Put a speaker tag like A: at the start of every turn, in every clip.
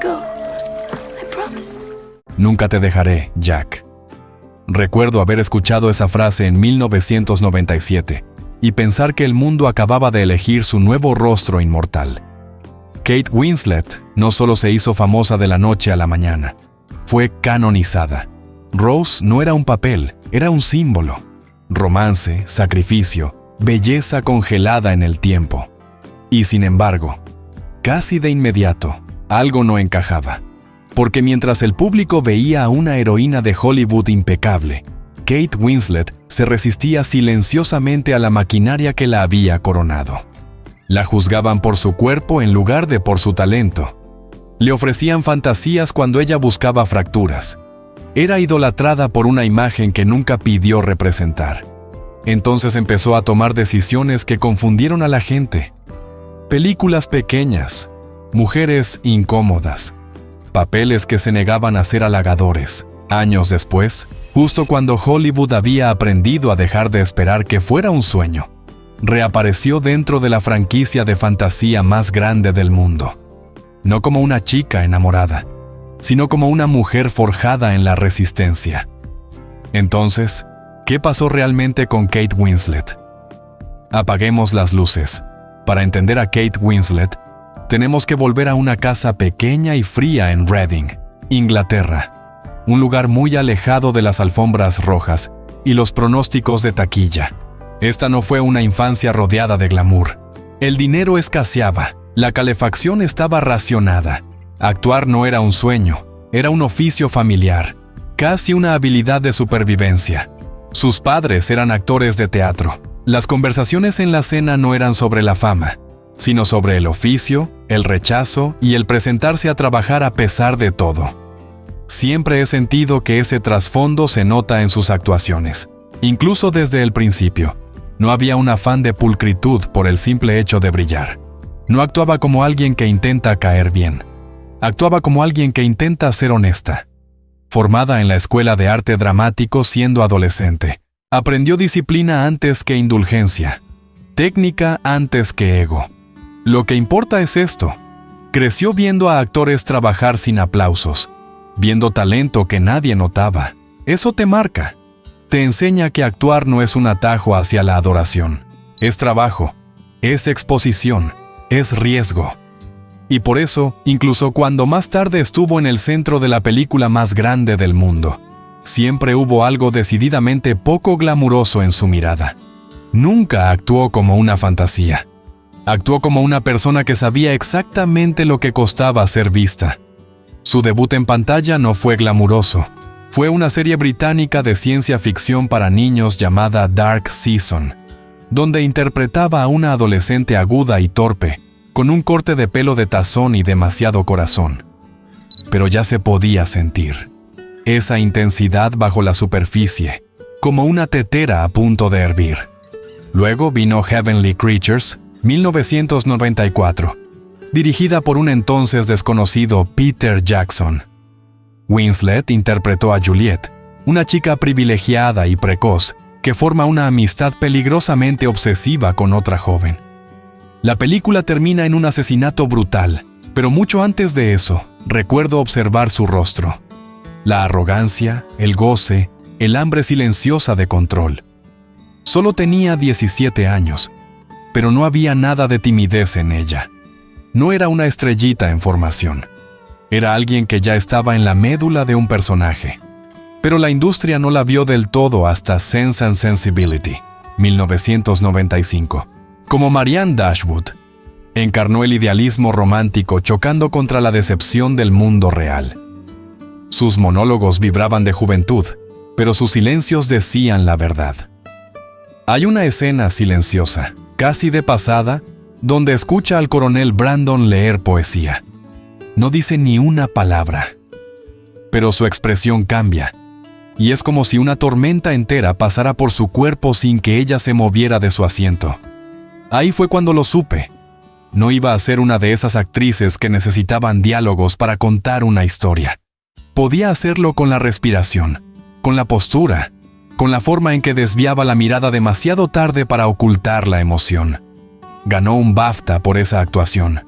A: go. I promise.
B: Nunca te dejaré, Jack. Recuerdo haber escuchado esa frase en 1997 y pensar que el mundo acababa de elegir su nuevo rostro inmortal. Kate Winslet no solo se hizo famosa de la noche a la mañana, fue canonizada. Rose no era un papel, era un símbolo. Romance, sacrificio, belleza congelada en el tiempo. Y sin embargo, casi de inmediato, algo no encajaba. Porque mientras el público veía a una heroína de Hollywood impecable, Kate Winslet se resistía silenciosamente a la maquinaria que la había coronado. La juzgaban por su cuerpo en lugar de por su talento. Le ofrecían fantasías cuando ella buscaba fracturas. Era idolatrada por una imagen que nunca pidió representar. Entonces empezó a tomar decisiones que confundieron a la gente. Películas pequeñas, mujeres incómodas, papeles que se negaban a ser halagadores. Años después, justo cuando Hollywood había aprendido a dejar de esperar que fuera un sueño, reapareció dentro de la franquicia de fantasía más grande del mundo. No como una chica enamorada, sino como una mujer forjada en la resistencia. Entonces, ¿qué pasó realmente con Kate Winslet? Apaguemos las luces. Para entender a Kate Winslet, tenemos que volver a una casa pequeña y fría en Reading, Inglaterra, un lugar muy alejado de las alfombras rojas y los pronósticos de taquilla. Esta no fue una infancia rodeada de glamour. El dinero escaseaba, la calefacción estaba racionada. Actuar no era un sueño, era un oficio familiar, casi una habilidad de supervivencia. Sus padres eran actores de teatro. Las conversaciones en la cena no eran sobre la fama, sino sobre el oficio, el rechazo y el presentarse a trabajar a pesar de todo. Siempre he sentido que ese trasfondo se nota en sus actuaciones, incluso desde el principio. No había un afán de pulcritud por el simple hecho de brillar. No actuaba como alguien que intenta caer bien. Actuaba como alguien que intenta ser honesta. Formada en la Escuela de Arte Dramático siendo adolescente, aprendió disciplina antes que indulgencia, técnica antes que ego. Lo que importa es esto. Creció viendo a actores trabajar sin aplausos, viendo talento que nadie notaba. Eso te marca. Te enseña que actuar no es un atajo hacia la adoración. Es trabajo, es exposición, es riesgo. Y por eso, incluso cuando más tarde estuvo en el centro de la película más grande del mundo, siempre hubo algo decididamente poco glamuroso en su mirada. Nunca actuó como una fantasía. Actuó como una persona que sabía exactamente lo que costaba ser vista. Su debut en pantalla no fue glamuroso. Fue una serie británica de ciencia ficción para niños llamada Dark Season, donde interpretaba a una adolescente aguda y torpe, con un corte de pelo de tazón y demasiado corazón. Pero ya se podía sentir esa intensidad bajo la superficie, como una tetera a punto de hervir. Luego vino Heavenly Creatures, 1994, dirigida por un entonces desconocido Peter Jackson. Winslet interpretó a Juliet, una chica privilegiada y precoz que forma una amistad peligrosamente obsesiva con otra joven. La película termina en un asesinato brutal, pero mucho antes de eso, recuerdo observar su rostro. La arrogancia, el goce, el hambre silenciosa de control. Solo tenía 17 años, pero no había nada de timidez en ella. No era una estrellita en formación. Era alguien que ya estaba en la médula de un personaje. Pero la industria no la vio del todo hasta Sense and Sensibility, 1995. Como Marianne Dashwood, encarnó el idealismo romántico chocando contra la decepción del mundo real. Sus monólogos vibraban de juventud, pero sus silencios decían la verdad. Hay una escena silenciosa, casi de pasada, donde escucha al coronel Brandon leer poesía. No dice ni una palabra, pero su expresión cambia, y es como si una tormenta entera pasara por su cuerpo sin que ella se moviera de su asiento. Ahí fue cuando lo supe. No iba a ser una de esas actrices que necesitaban diálogos para contar una historia. Podía hacerlo con la respiración, con la postura, con la forma en que desviaba la mirada demasiado tarde para ocultar la emoción. Ganó un BAFTA por esa actuación.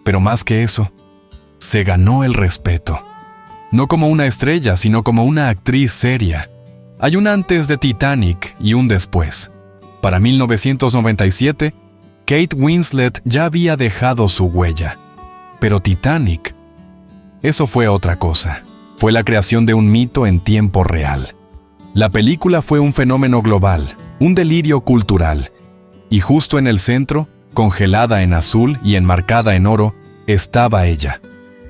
B: Pero más que eso, Se ganó el respeto. No como una estrella, sino como una actriz seria. Hay un antes de Titanic y un después. Para 1997, Kate Winslet ya había dejado su huella. Pero Titanic, eso fue otra cosa. Fue la creación de un mito en tiempo real. La película fue un fenómeno global, un delirio cultural. Y justo en el centro, congelada en azul y enmarcada en oro, estaba ella.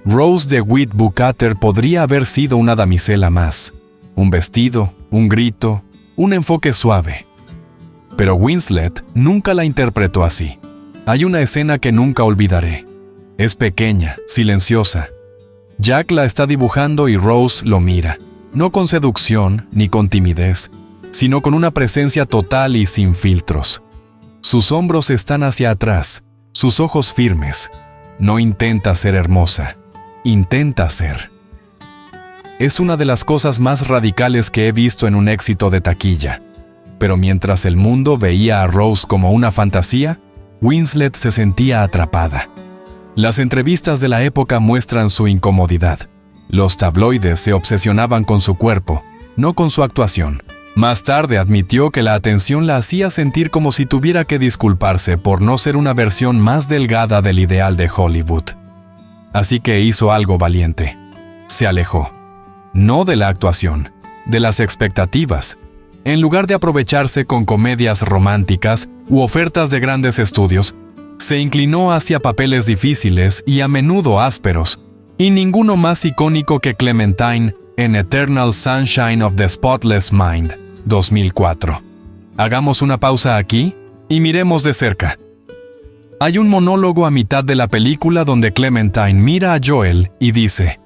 B: Rose DeWitt Bukater podría haber sido una damisela más. Un vestido, un grito, un enfoque suave. Pero Winslet nunca la interpretó así. Hay una escena que nunca olvidaré. Es pequeña, silenciosa. Jack la está dibujando y Rose lo mira, no con seducción ni con timidez, sino con una presencia total y sin filtros. Sus hombros están hacia atrás, sus ojos firmes. No intenta ser hermosa, intenta ser. Es una de las cosas más radicales que he visto en un éxito de taquilla. Pero mientras el mundo veía a Rose como una fantasía, Winslet se sentía atrapada. Las entrevistas de la época muestran su incomodidad. Los tabloides se obsesionaban con su cuerpo, no con su actuación. Más tarde admitió que la atención la hacía sentir como si tuviera que disculparse por no ser una versión más delgada del ideal de Hollywood. Así que hizo algo valiente. Se alejó. No de la actuación, de las expectativas. En lugar de aprovecharse con comedias románticas u ofertas de grandes estudios, se inclinó hacia papeles difíciles y a menudo ásperos, y ninguno más icónico que Clementine en Eternal Sunshine of the Spotless Mind, 2004. Hagamos una pausa aquí y miremos de cerca. Hay un monólogo a mitad de la película donde Clementine mira a Joel y dice: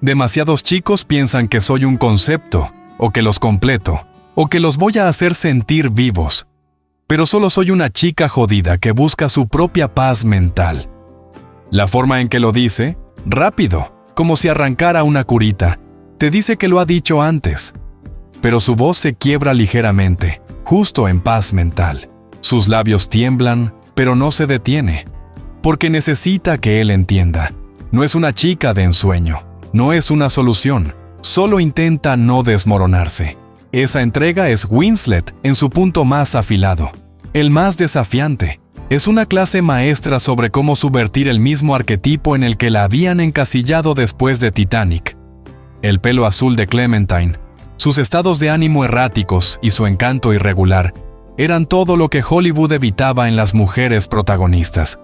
B: «Demasiados chicos piensan que soy un concepto, o que los completo, o que los voy a hacer sentir vivos. Pero solo soy una chica jodida que busca su propia paz mental». La forma en que lo dice, rápido, como si arrancara una curita, te dice que lo ha dicho antes. Pero su voz se quiebra ligeramente, justo en paz mental. Sus labios tiemblan, pero no se detiene, porque necesita que él entienda. No es una chica de ensueño, no es una solución, solo intenta no desmoronarse. Esa entrega es Winslet en su punto más afilado, el más desafiante. Es una clase maestra sobre cómo subvertir el mismo arquetipo en el que la habían encasillado después de Titanic. El pelo azul de Clementine, sus estados de ánimo erráticos y su encanto irregular eran todo lo que Hollywood evitaba en las mujeres protagonistas.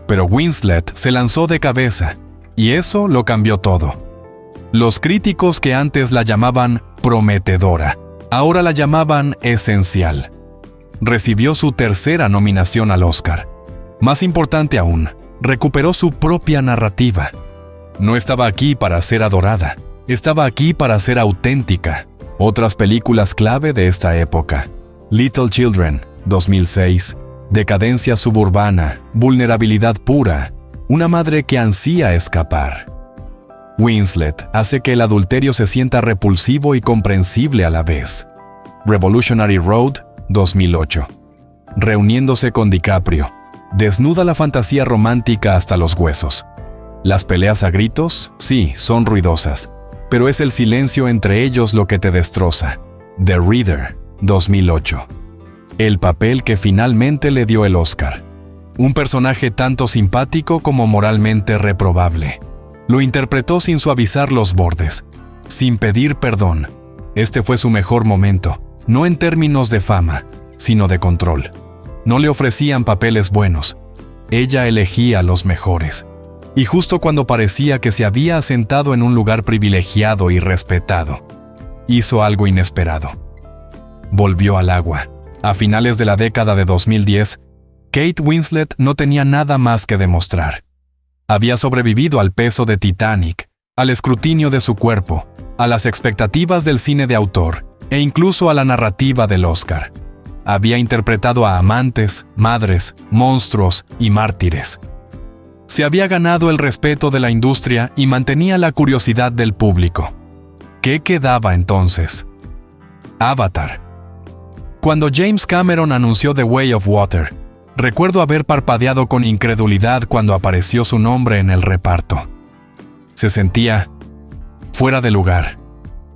B: Pero Winslet se lanzó de cabeza, y eso lo cambió todo. Los críticos que antes la llamaban prometedora, ahora la llamaban esencial. Recibió su tercera nominación al Oscar. Más importante aún, recuperó su propia narrativa. No estaba aquí para ser adorada, estaba aquí para ser auténtica. Otras películas clave de esta época: Little Children, 2006, Decadencia suburbana, Vulnerabilidad pura, Una madre que ansía escapar. Winslet hace que el adulterio se sienta repulsivo y comprensible a la vez. Revolutionary Road, 2008. Reuniéndose con DiCaprio, desnuda la fantasía romántica hasta los huesos. Las peleas a gritos, sí, son ruidosas, pero es el silencio entre ellos lo que te destroza. The Reader, 2008. El papel que finalmente le dio el Oscar. Un personaje tanto simpático como moralmente reprobable. Lo interpretó sin suavizar los bordes, sin pedir perdón. Este fue su mejor momento, no en términos de fama, sino de control. No le ofrecían papeles buenos. Ella elegía los mejores. Y justo cuando parecía que se había asentado en un lugar privilegiado y respetado, hizo algo inesperado. Volvió al agua. A finales de la década de 2010, Kate Winslet no tenía nada más que demostrar. Había sobrevivido al peso de Titanic, al escrutinio de su cuerpo, a las expectativas del cine de autor e incluso a la narrativa del Oscar. Había interpretado a amantes, madres, monstruos y mártires. Se había ganado el respeto de la industria y mantenía la curiosidad del público. ¿Qué quedaba entonces? Avatar. Cuando James Cameron anunció The Way of Water, recuerdo haber parpadeado con incredulidad cuando apareció su nombre en el reparto. Se sentía fuera de lugar.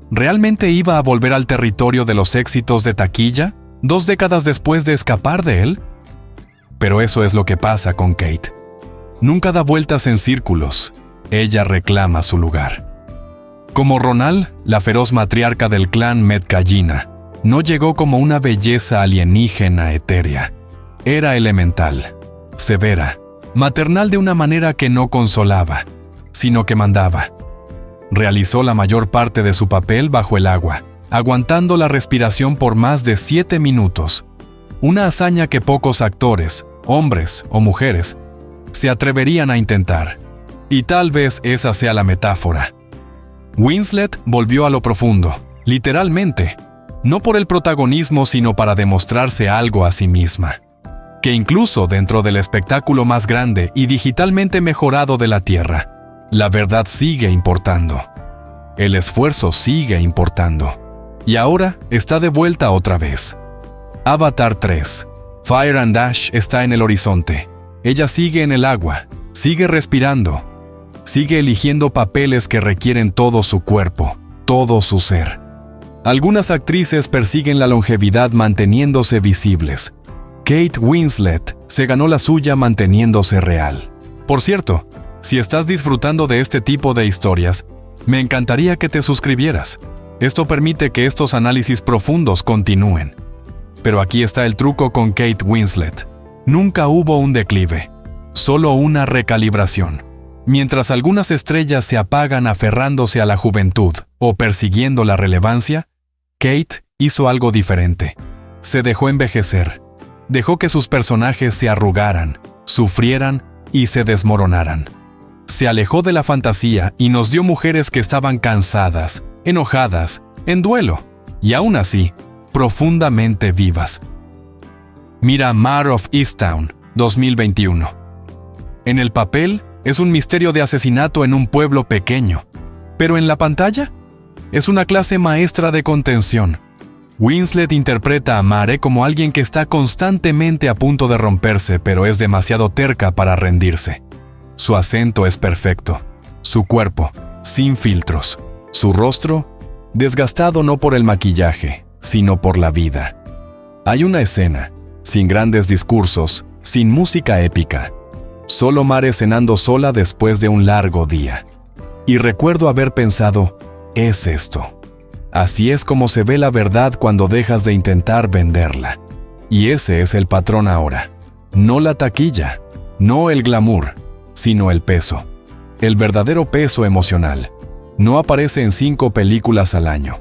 B: ¿Realmente iba a volver al territorio de los éxitos de taquilla 2 décadas después de escapar de él? Pero eso es lo que pasa con Kate. Nunca da vueltas en círculos. Ella reclama su lugar. Como Ronal, la feroz matriarca del clan Metcallina, no llegó como una belleza alienígena etérea. Era elemental, severa, maternal de una manera que no consolaba, sino que mandaba. Realizó la mayor parte de su papel bajo el agua, aguantando la respiración por más de 7 minutos, una hazaña que pocos actores, hombres o mujeres, se atreverían a intentar. Y tal vez esa sea la metáfora. Winslet volvió a lo profundo, literalmente, no por el protagonismo sino para demostrarse algo a sí misma. Que incluso dentro del espectáculo más grande y digitalmente mejorado de la Tierra, la verdad sigue importando. El esfuerzo sigue importando. Y ahora está de vuelta otra vez. Avatar 3. Fire and Ash está en el horizonte. Ella sigue en el agua, sigue respirando, sigue eligiendo papeles que requieren todo su cuerpo, todo su ser. Algunas actrices persiguen la longevidad manteniéndose visibles. Kate Winslet se ganó la suya manteniéndose real. Por cierto, si estás disfrutando de este tipo de historias, me encantaría que te suscribieras. Esto permite que estos análisis profundos continúen. Pero aquí está el truco con Kate Winslet. Nunca hubo un declive, solo una recalibración. Mientras algunas estrellas se apagan aferrándose a la juventud o persiguiendo la relevancia, Kate hizo algo diferente. Se dejó envejecer. Dejó que sus personajes se arrugaran, sufrieran y se desmoronaran. Se alejó de la fantasía y nos dio mujeres que estaban cansadas, enojadas, en duelo, y aún así, profundamente vivas. Mira Mare of Easttown, 2021. En el papel, es un misterio de asesinato en un pueblo pequeño, pero en la pantalla, es una clase maestra de contención. Winslet interpreta a Mare como alguien que está constantemente a punto de romperse, pero es demasiado terca para rendirse. Su acento es perfecto, su cuerpo, sin filtros, su rostro, desgastado no por el maquillaje, sino por la vida. Hay una escena, sin grandes discursos, sin música épica, solo Mare cenando sola después de un largo día. Y recuerdo haber pensado, es esto. Así es como se ve la verdad cuando dejas de intentar venderla. Y ese es el patrón ahora. No la taquilla, no el glamour, sino el peso. El verdadero peso emocional. No aparece en 5 películas al año,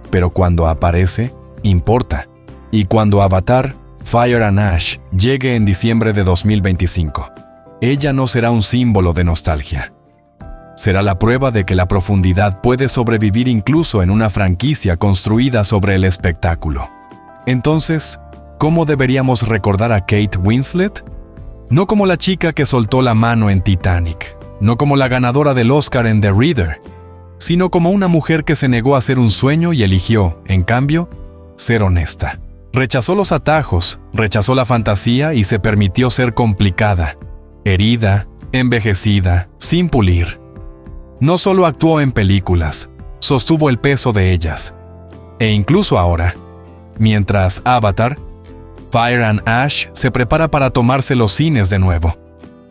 B: pero cuando aparece, importa. Y cuando Avatar, Fire and Ash llegue en diciembre de 2025, ella no será un símbolo de nostalgia. Será la prueba de que la profundidad puede sobrevivir incluso en una franquicia construida sobre el espectáculo. Entonces, ¿cómo deberíamos recordar a Kate Winslet? No como la chica que soltó la mano en Titanic, no como la ganadora del Oscar en The Reader, sino como una mujer que se negó a hacer un sueño y eligió, en cambio, ser honesta. Rechazó los atajos, rechazó la fantasía y se permitió ser complicada, herida, envejecida, sin pulir. No solo actuó en películas, sostuvo el peso de ellas. E incluso ahora, mientras Avatar, Fire and Ash se prepara para tomarse los cines de nuevo,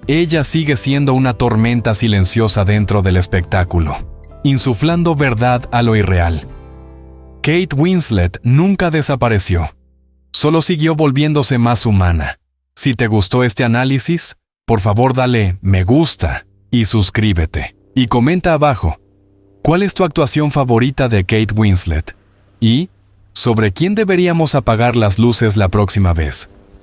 B: ella sigue siendo una tormenta silenciosa dentro del espectáculo, insuflando verdad a lo irreal. Kate Winslet nunca desapareció, solo siguió volviéndose más humana. Si te gustó este análisis, por favor dale me gusta y suscríbete. Y comenta abajo, ¿cuál es tu actuación favorita de Kate Winslet? Y, ¿sobre quién deberíamos apagar las luces la próxima vez?